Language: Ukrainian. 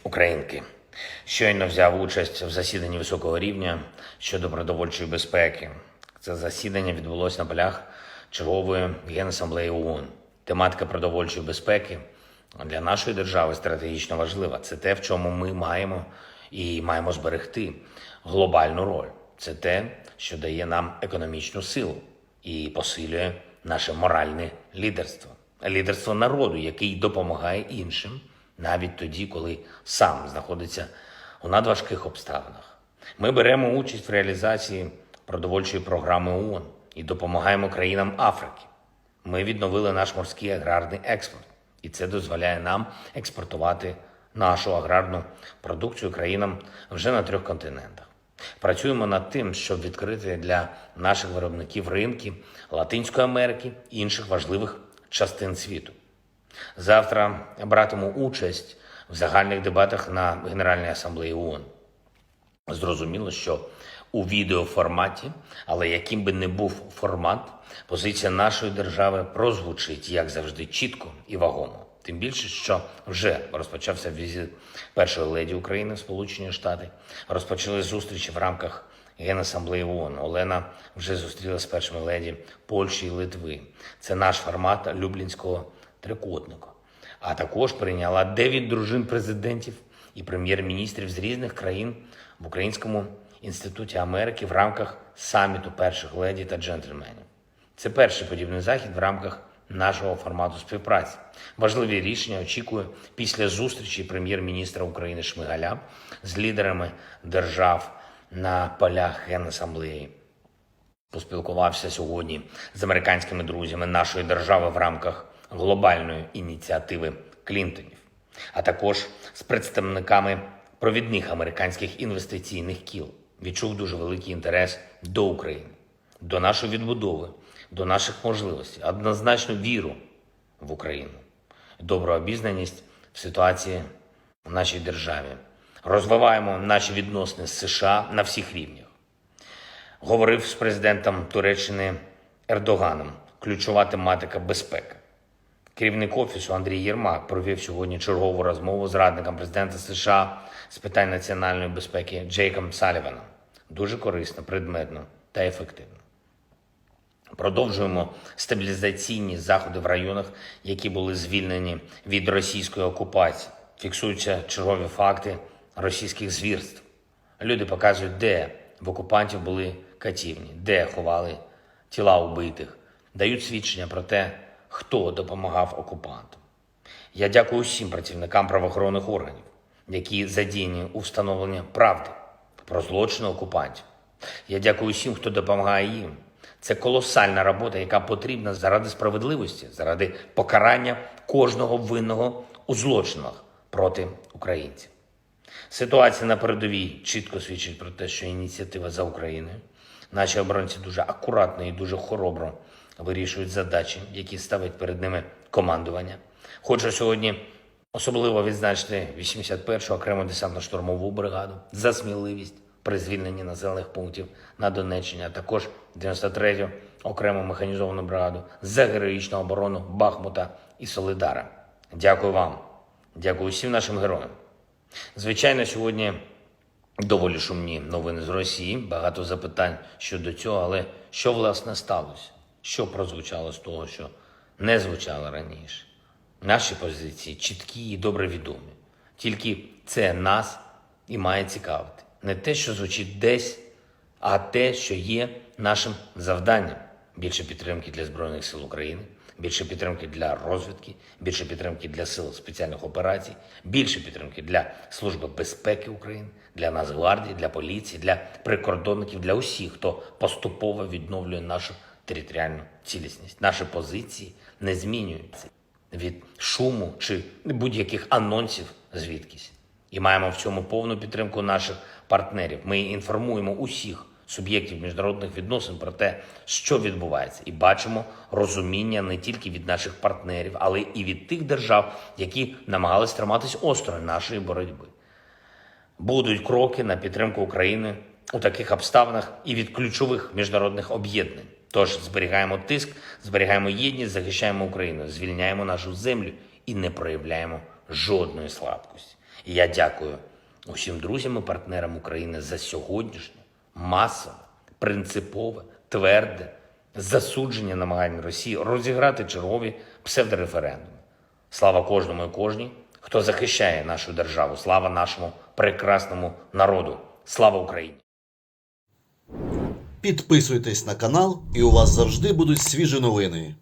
українки. Щойно взяв участь в засіданні високого рівня щодо продовольчої безпеки. Це засідання відбулося на полях чергової Генасамблеї ООН. Тематика продовольчої безпеки для нашої держави стратегічно важлива. Це те, в чому ми маємо зберегти глобальну роль. Це те, що дає нам економічну силу і посилює наше моральне лідерство. Лідерство народу, який допомагає іншим, навіть тоді, коли сам знаходиться у надважких обставинах. Ми беремо участь в реалізації продовольчої програми ООН і допомагаємо країнам Африки. Ми відновили наш морський аграрний експорт, і це дозволяє нам експортувати нашу аграрну продукцію країнам вже на 3 континентах. Працюємо над тим, щоб відкрити для наших виробників ринки Латинської Америки і інших важливих частин світу. Завтра братиму участь в загальних дебатах на Генеральній асамблеї ООН. Зрозуміло, що у відеоформаті, але яким би не був формат, позиція нашої держави прозвучить, як завжди, чітко і вагомо. Тим більше, що вже розпочався візит першої леді України в Сполучені Штати, розпочали зустрічі в рамках Генасамблеї ООН. Олена вже зустрілася з першими леді Польщі і Литви. Це наш формат Люблінського трикутника. А також прийняла 9 дружин президентів і прем'єр-міністрів з різних країн в Українському інституті Америки в рамках саміту перших леді та джентльменів. Це перший подібний захід в рамках нашого формату співпраці. Важливі рішення очікує після зустрічі прем'єр-міністра України Шмигаля з лідерами держав на полях Генасамблеї. Поспілкувався сьогодні з американськими друзями нашої держави в рамках глобальної ініціативи Клінтонів, а також з представниками провідних американських інвестиційних кіл. Відчув дуже великий інтерес до України, до нашої відбудови, до наших можливостей, однозначно віру в Україну, добру обізнаність в ситуації в нашій державі. Розвиваємо наші відносини з США на всіх рівнях. Говорив з президентом Туреччини Ердоганом. Ключова тематика – безпека. Керівник Офісу Андрій Єрмак провів сьогодні чергову розмову з радником президента США з питань національної безпеки Джейком Саліваном. Дуже корисно, предметно та ефективно. Продовжуємо стабілізаційні заходи в районах, які були звільнені від російської окупації. Фіксуються чергові факти російських звірств. Люди показують, де в окупантів були катівні, де ховали тіла убитих, дають свідчення про те, хто допомагав окупантам. Я дякую всім працівникам правоохоронних органів, які задіяні у встановленні правди про злочини окупантів. Я дякую всім, хто допомагає їм. Це колосальна робота, яка потрібна заради справедливості, заради покарання кожного винного у злочинах проти українців. Ситуація на передовій чітко свідчить про те, що ініціатива за Україною. Наші оборонці дуже акуратно і дуже хоробро вирішують задачі, які ставить перед ними командування. Хочу сьогодні особливо відзначити 81-ю окрему десантно-штурмову бригаду за сміливість при звільненні населених пунктів на Донеччині, а також 93-ю окрему механізовану бригаду за героїчну оборону Бахмута і Солидара. Дякую вам. Дякую всім нашим героям. Звичайно, сьогодні доволі шумні новини з Росії, багато запитань щодо цього, але що, власне, сталося? Що прозвучало з того, що не звучало раніше? Наші позиції чіткі і добре відомі. Тільки це нас і має цікавити. Не те, що звучить десь, а те, що є нашим завданням. Більше підтримки для Збройних сил України, більше підтримки для розвідки, більше підтримки для сил спеціальних операцій, більше підтримки для Служби безпеки України, для Нацгвардії, для поліції, для прикордонників, для усіх, хто поступово відновлює нашу територіальну цілісність. Наші позиції не змінюються від шуму чи будь-яких анонсів звідкись. І маємо в цьому повну підтримку наших партнерів. Ми інформуємо усіх суб'єктів міжнародних відносин про те, що відбувається. І бачимо розуміння не тільки від наших партнерів, але і від тих держав, які намагались триматись осторонь нашої боротьби. Будуть кроки на підтримку України у таких обставинах і від ключових міжнародних об'єднань. Тож зберігаємо тиск, зберігаємо єдність, захищаємо Україну, звільняємо нашу землю і не проявляємо жодної слабкості. І я дякую усім друзям і партнерам України за сьогоднішнє масове, принципове, тверде засудження намагань Росії розіграти чергові псевдореферендуми. Слава кожному і кожній, хто захищає нашу державу. Слава нашому прекрасному народу. Слава Україні! Підписуйтесь на канал, і у вас завжди будуть свіжі новини.